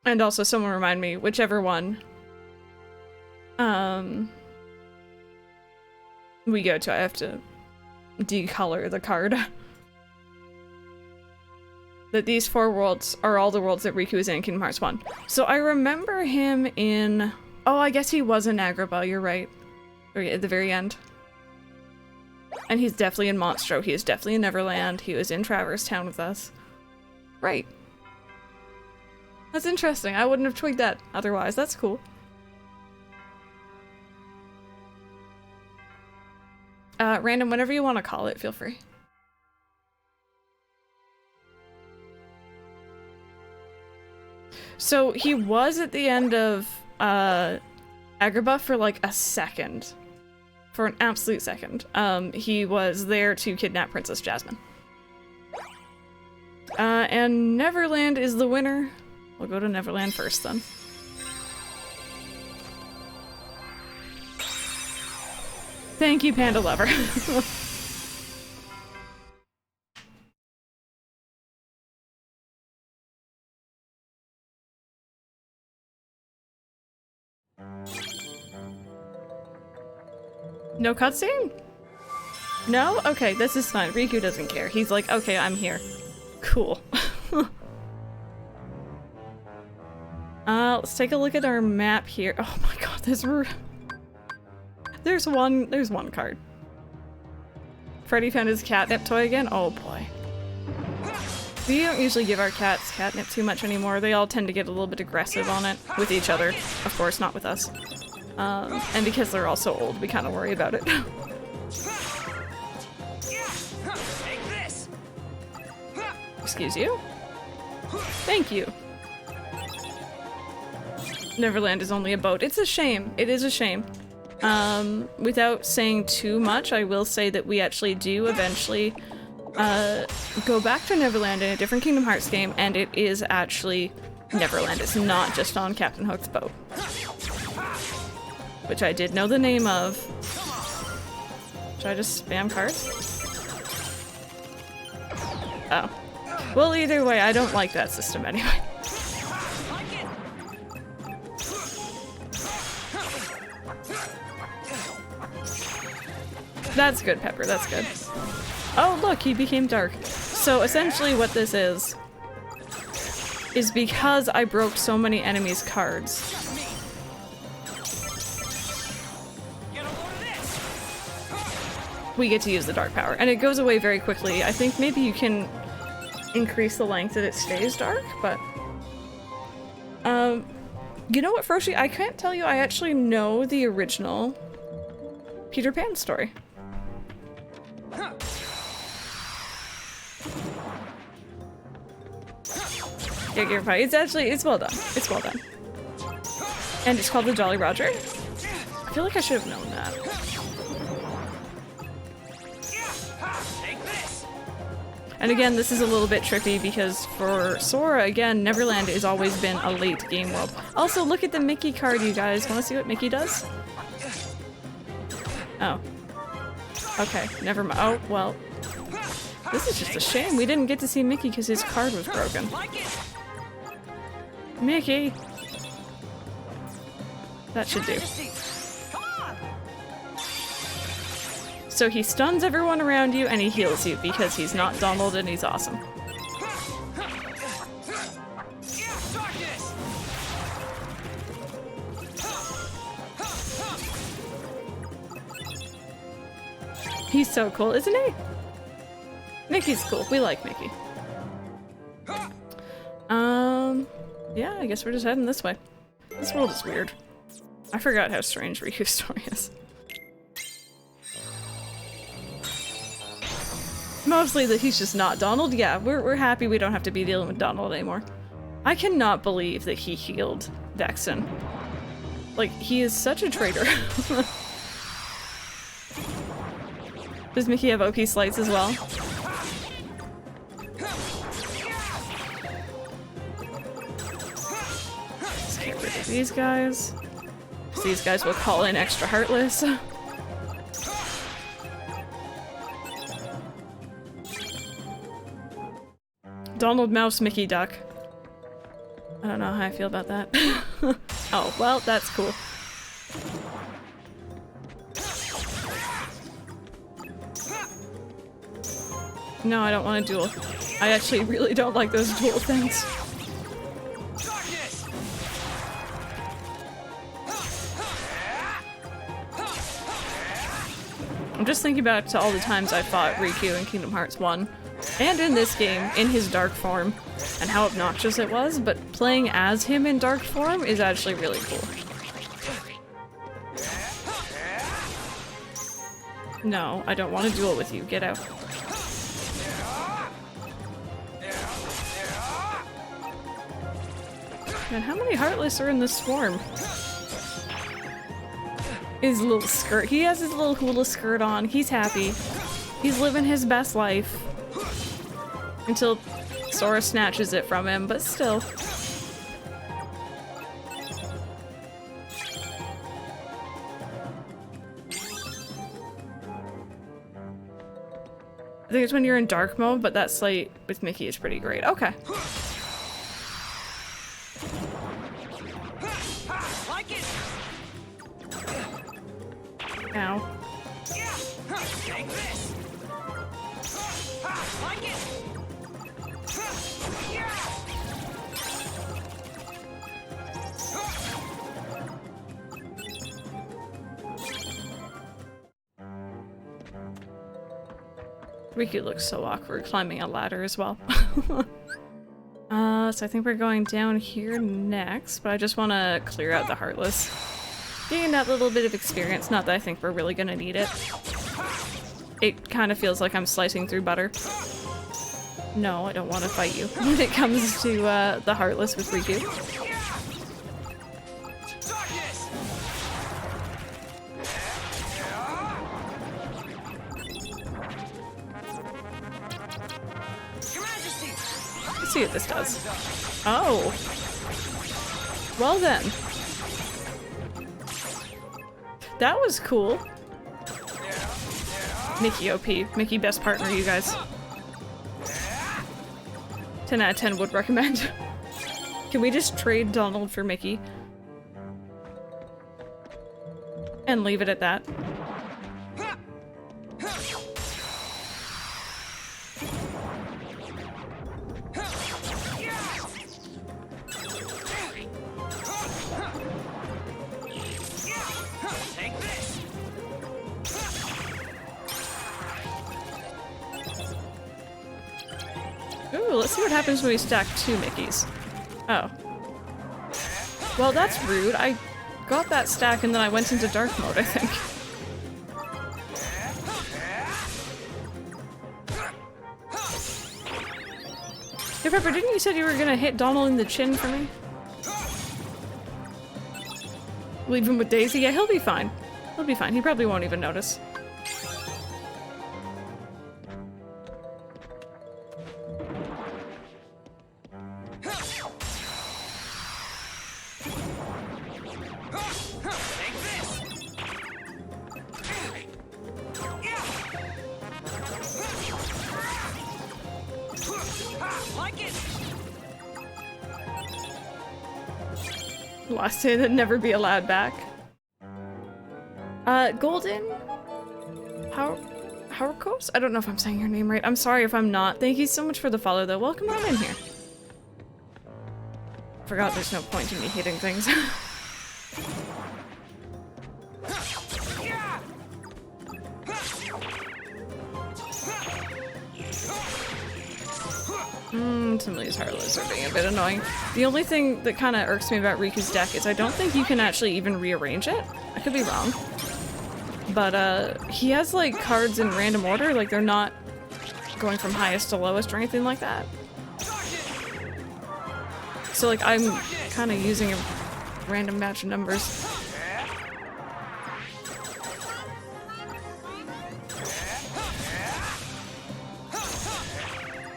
And also, someone remind me, whichever one we go to, I have to decolor the card. That these 4 worlds are all the worlds that Riku is in Kingdom Hearts 1. So I remember him in... Oh, I guess he was in Agrabah, you're right. Or at the very end. And he's definitely in Monstro. He is definitely in Neverland. He was in Traverse Town with us. Right. That's interesting. I wouldn't have twigged that otherwise. That's cool. Random, whenever you want to call it, feel free. So he was at the end of Agrabah for like a second. For an absolute second. He was there to kidnap Princess Jasmine. And Neverland is the winner. We'll go to Neverland first then. Thank you, Panda Lover. No cutscene? No? Okay, this is fine. Riku doesn't care. He's like, okay, I'm here. Cool. Let's take a look at our map here. Oh my god, there's one card. Freddy found his catnip toy again? Oh boy. We don't usually give our cats catnip too much anymore. They all tend to get a little bit aggressive on it. With each other, of course, not with us. And because they're all so old, we kind of worry about it. Excuse you? Thank you. Neverland is only a boat. It's a shame. It is a shame. Without saying too much, I will say that we actually do eventually go back to Neverland in a different Kingdom Hearts game, and it is actually Neverland. It's not just on Captain Hook's boat. Which I did know the name of. Should I just spam cards? Oh. Well, either way, I don't like that system anyway. That's good, Pepper, that's good. Oh, look, he became dark. So essentially what this is because I broke so many enemies' cards. We get to use the dark power, and it goes away very quickly. I think maybe you can increase the length that it stays dark, but... you know what, Froshi? I can't tell you I actually know the original Peter Pan story. Yeah, Gear Pie. It's well done. It's well done. And it's called the Jolly Roger. I feel like I should have known that. And again, this is a little bit trippy because for Sora, again, Neverland has always been a late game world. Also, look at the Mickey card, you guys. Want to see what Mickey does? Oh. Okay, never mind. Oh, well. This is just a shame. We didn't get to see Mickey because his card was broken. Mickey! That should do. So he stuns everyone around you and he heals you because he's not Donald and he's awesome. He's so cool, isn't he? Mickey's cool. We like Mickey. Yeah, I guess we're just heading this way. This world is weird. I forgot how strange Riku's story is. Mostly that he's just not Donald. Yeah, we're happy we don't have to be dealing with Donald anymore. I cannot believe that he healed Vexen. Like, he is such a traitor. Does Mickey have OP slights as well? Let's get rid of these guys. These guys will call in extra Heartless. Donald Mouse, Mickey Duck. I don't know how I feel about that. Oh, well, that's cool. No, I don't want to duel. I actually really don't like those duel things. I'm just thinking back to all the times I fought Riku in Kingdom Hearts 1. And in this game, in his dark form, and how obnoxious it was, but playing as him in dark form is actually really cool. No, I don't want to duel with you. Get out. Man, how many Heartless are in this swarm? His little skirt. He has his little hula skirt on. He's happy. He's living his best life. Until Sora snatches it from him, but still. I think it's when you're in dark mode, but that slate with Mickey is pretty great. Okay. Ow. Riku looks so awkward climbing a ladder as well. So I think we're going down here next, but I just want to clear out the Heartless. Gain that little bit of experience, not that I think we're really gonna need it. It kind of feels like I'm slicing through butter. No, I don't want to fight you when it comes to the Heartless with Riku. Let's see what this does. Oh. Well then. That was cool. Mickey OP. Mickey best partner, you guys. 10 out of 10 would recommend. Can we just trade Donald for Mickey? And leave it at that? Ooh, let's see what happens when we stack 2 Mickeys. Oh. Well, that's rude. I got that stack and then I went into dark mode, I think. Hey Pepper, didn't you said you were gonna hit Donald in the chin for me? Leave him with Daisy? Yeah, he'll be fine. He'll be fine. He probably won't even notice. Last day that never be allowed back. Golden? Howrkos? I don't know if I'm saying your name right. I'm sorry if I'm not. Thank you so much for the follow though. Welcome on in here. Forgot there's no point in me hitting things. Some of these Heartless are being a bit annoying. The only thing that kind of irks me about Riku's deck is I don't think you can actually even rearrange it. I could be wrong. But, he has, like, cards in random order. Like, they're not going from highest to lowest or anything like that. So, like, I'm kind of using a random match of numbers.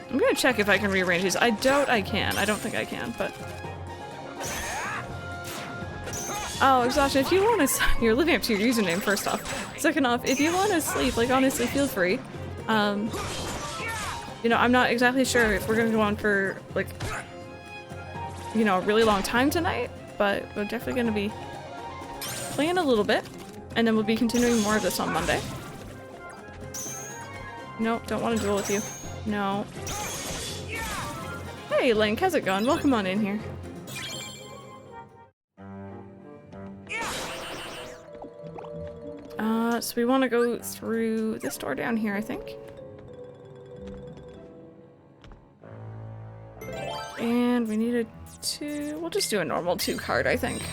I'm gonna check if I can rearrange these. I doubt I can. I don't think I can, but... Oh, Exhaustion, if you want to... You're living up to your username, first off. Second off, if you want to sleep, like, honestly, feel free. You know, I'm not exactly sure if we're gonna go on for, like, you know, a really long time tonight, but we're definitely gonna be playing a little bit, and then we'll be continuing more of this on Monday. Nope, don't want to duel with you. No. Hey Link, how's it going? Welcome on in here. So we want to go through this door down here, I think. And we need a 2. We'll just do a normal 2 card, I think.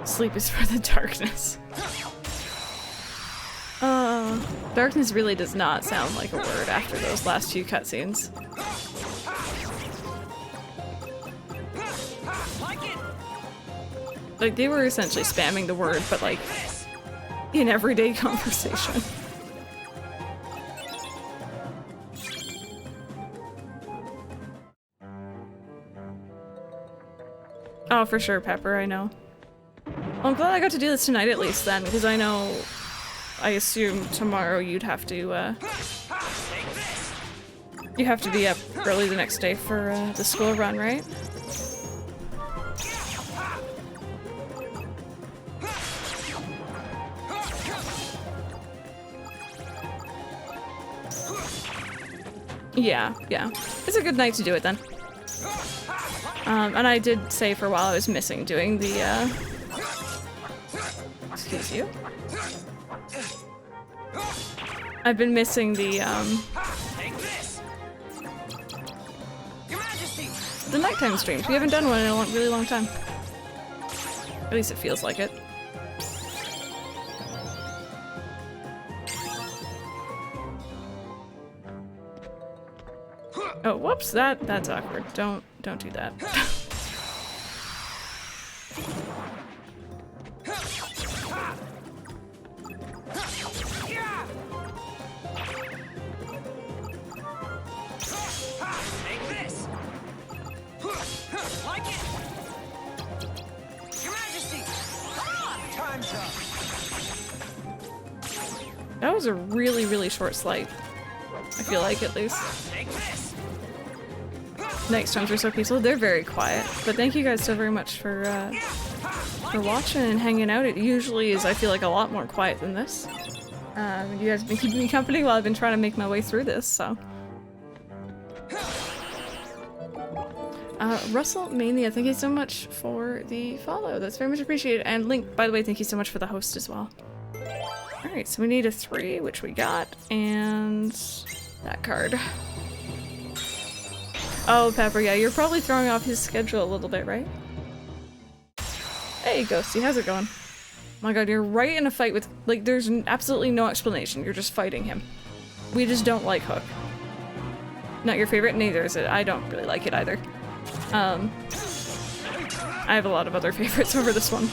Sleep is for the darkness. Darkness really does not sound like a word after those last few cutscenes. Like, they were essentially spamming the word, but like, in everyday conversation. Oh, for sure, Pepper, I know. Well, I'm glad I got to do this tonight at least then, because I know, I assume tomorrow you'd have to, you have to be up early the next day for, the school run, right? Yeah, yeah. It's a good night to do it then. And I did say for a while I was missing doing the, excuse you. I've been missing the nighttime streams. We haven't done one in a really long time. At least it feels like it. Oh, whoops! That's awkward. Don't do that. That was a really short slight. I feel like, at least. Night storms are so peaceful. They're very quiet. But thank you guys so very much for watching and hanging out. It usually is, I feel like, a lot more quiet than this. You guys have been keeping me company while I've been trying to make my way through this, so. Russell Mania, thank you so much for the follow. That's very much appreciated. And Link, by the way, thank you so much for the host as well. Alright, so we need a 3, which we got, and that card. Oh, Pepper, yeah, you're probably throwing off his schedule a little bit, right? Hey, Ghosty, how's it going? Oh my god, you're right in a fight with, like, there's absolutely no explanation. You're just fighting him. We just don't like Hook. Not your favorite? Neither is it. I don't really like it either. I have a lot of other favorites over this one.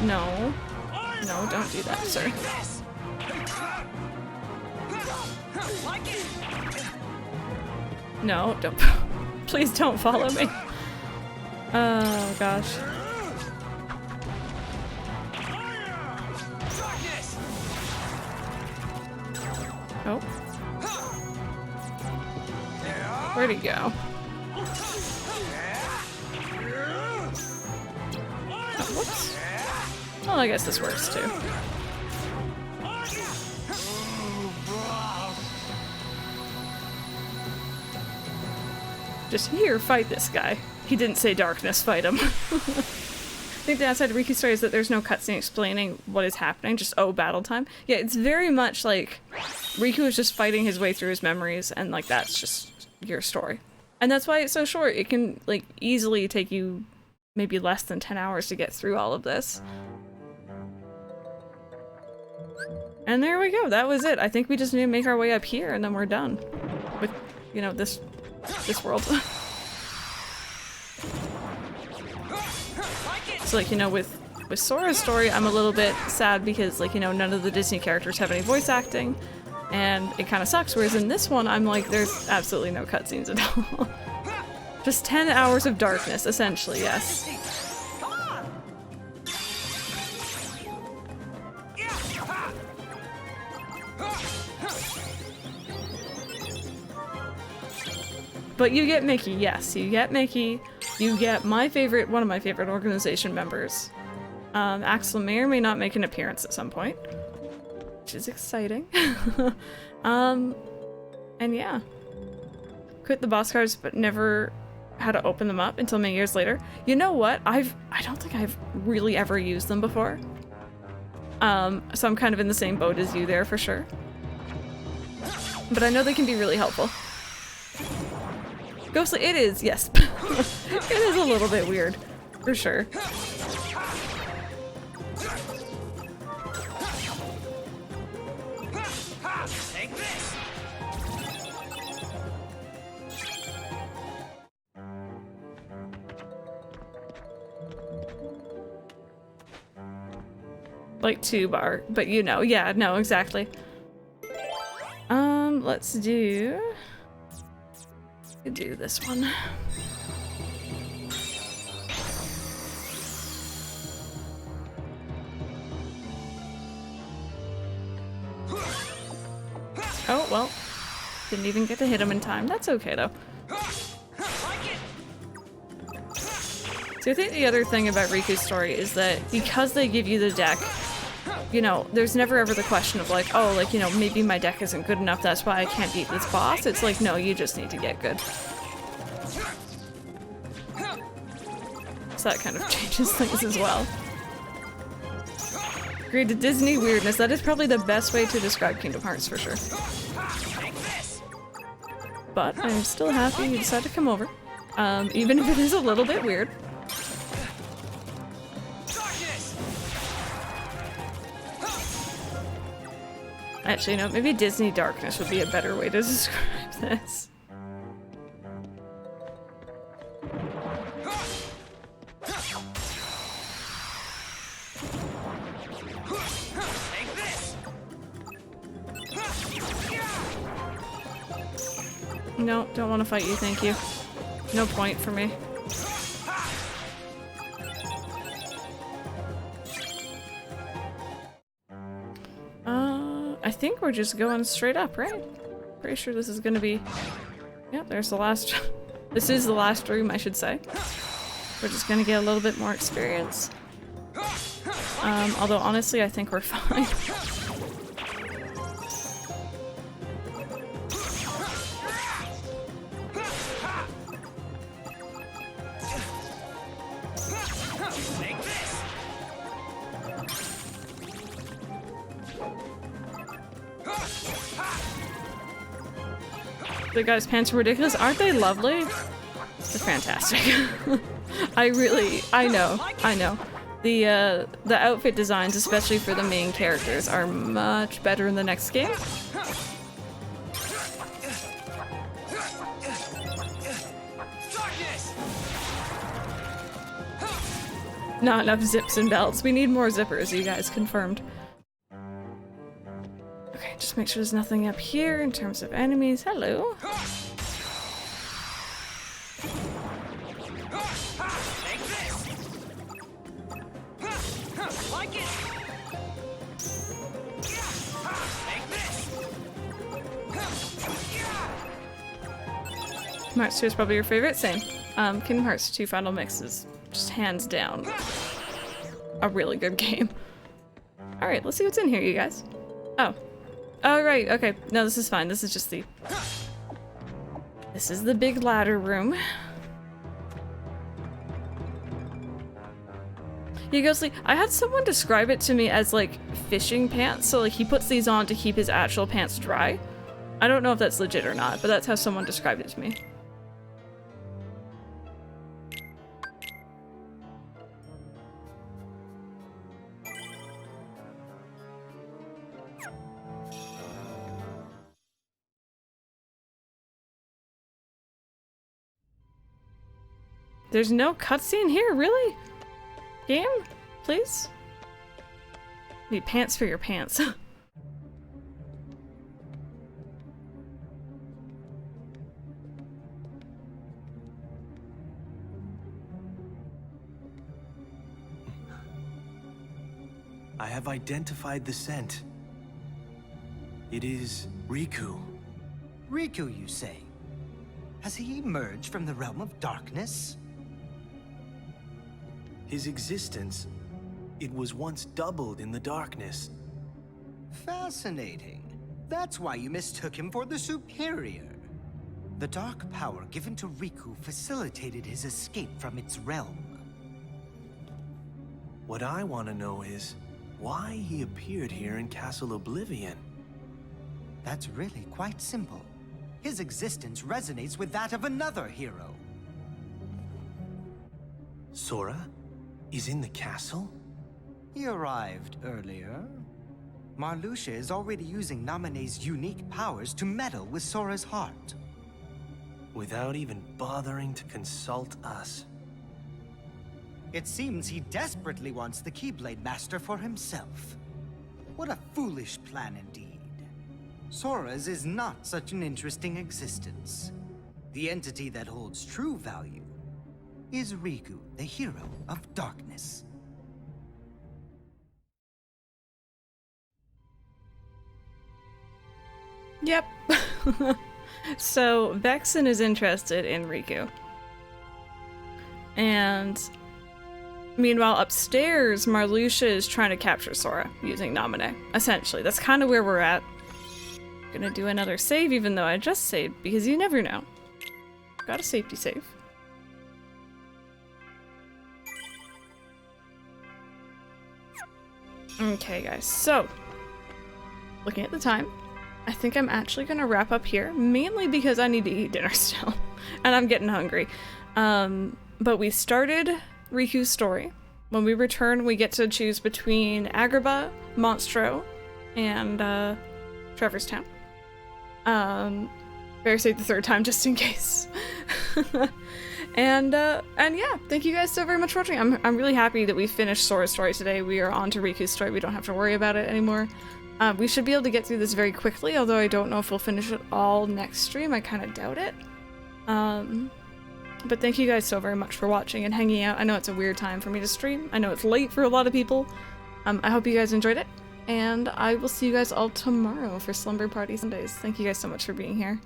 No. No, don't do that, sir. No, don't. Please don't follow me. Oh, gosh. Oh. Where'd he go? Oh, whoops. Well, I guess this works too. Just here, fight this guy. He didn't say darkness, fight him. I think the downside of Riku's story is that there's no cutscene explaining what is happening, just, oh, battle time. Yeah, it's very much like Riku is just fighting his way through his memories, and, like, that's just your story. And that's why it's so short. It can, like, easily take you maybe less than 10 hours to get through all of this. And there we go, that was it. I think we just need to make our way up here, and then we're done with, you know, this world. So, like, you know, with Sora's story, I'm a little bit sad because, like, you know, none of the Disney characters have any voice acting, and it kind of sucks. Whereas in this one, I'm like, there's absolutely no cutscenes at all. Just 10 hours of darkness, essentially, yes. But you get Mickey, yes, you get Mickey. You get my favorite, one of my favorite organization members. Axel may or may not make an appearance at some point, which is exciting. And yeah. Quit the boss cards, but never had to open them up until many years later. You know what? I don't think I've really ever used them before. So I'm kind of in the same boat as you there for sure. But I know they can be really helpful. Ghostly, it is, yes. It is a little bit weird, for sure. Take this. Like 2-bar, but you know, yeah, no, exactly. Let's do this one. Oh, well. Didn't even get to hit him in time. That's okay, though. So I think the other thing about Riku's story is that because they give you the deck, you know, there's never ever the question of like, oh, like, you know, maybe my deck isn't good enough, that's why I can't beat this boss. It's like, no, you just need to get good. So that kind of changes things as well. agreed to Disney weirdness. That is probably the best way to describe Kingdom Hearts for sure. But I'm still happy you decided to come over. Even if it is a little bit weird. Actually, no, maybe Disney Darkness would be a better way to describe this. No, don't want to fight you, thank you. No point for me. I think we're just going straight up, right? Pretty sure this is gonna be... Yep, there's the last... This is the last room, I should say. We're just gonna get a little bit more experience. Although honestly, I think we're fine. The guy's pants are ridiculous. Aren't they lovely? They're fantastic. I know. The outfit designs, especially for the main characters, are much better in the next game. Not enough zips and belts. We need more zippers, you guys confirmed. Okay, just make sure there's nothing up here in terms of enemies. Hello. Kingdom Hearts 2 is probably your favorite? Same. Kingdom Hearts 2 Final Mix is just hands down a really good game. Alright, let's see what's in here, you guys. Oh. Oh, right, okay. No, this is fine. This is just the... This is the big ladder room. You go sleep. I had someone describe it to me as, like, fishing pants. So, like, he puts these on to keep his actual pants dry. I don't know if that's legit or not, but that's how someone described it to me. There's no cutscene here, really? Game? Please? Need pants for your pants. I have identified the scent. It is Riku. Riku, you say? Has he emerged from the realm of darkness? His existence, it was once doubled in the darkness. Fascinating. That's why you mistook him for the superior. The dark power given to Riku facilitated his escape from its realm. What I want to know is why he appeared here in Castle Oblivion. That's really quite simple. His existence resonates with that of another hero. Sora is in the castle? He arrived earlier. Marluxia is already using Naminé's unique powers to meddle with Sora's heart. Without even bothering to consult us. It seems he desperately wants the Keyblade Master for himself. What a foolish plan indeed. Sora's is not such an interesting existence. The entity that holds true value is Riku, the hero of darkness. Yep. So, Vexen is interested in Riku. And meanwhile, upstairs, Marluxia is trying to capture Sora using Naminé. Essentially, that's kind of where we're at. Gonna do another save, even though I just saved, because you never know. Got a safety save. Okay, guys, so looking at the time, I think I'm actually gonna wrap up here, mainly because I need to eat dinner still, and I'm getting hungry. But we started Riku's story. When we return, we get to choose between Agrabah, Monstro, and Trevor's Town. Better say the third time just in case. And yeah, thank you guys so very much for watching. I'm really happy that we finished Sora's story today. We are on to Riku's story. We don't have to worry about it anymore. We should be able to get through this very quickly, although I don't know if we'll finish it all next stream. I kind of doubt it. But thank you guys so very much for watching and hanging out. I know it's a weird time for me to stream. I know it's late for a lot of people. I hope you guys enjoyed it, and I will see you guys all tomorrow for Slumber Party Sundays. Thank you guys so much for being here.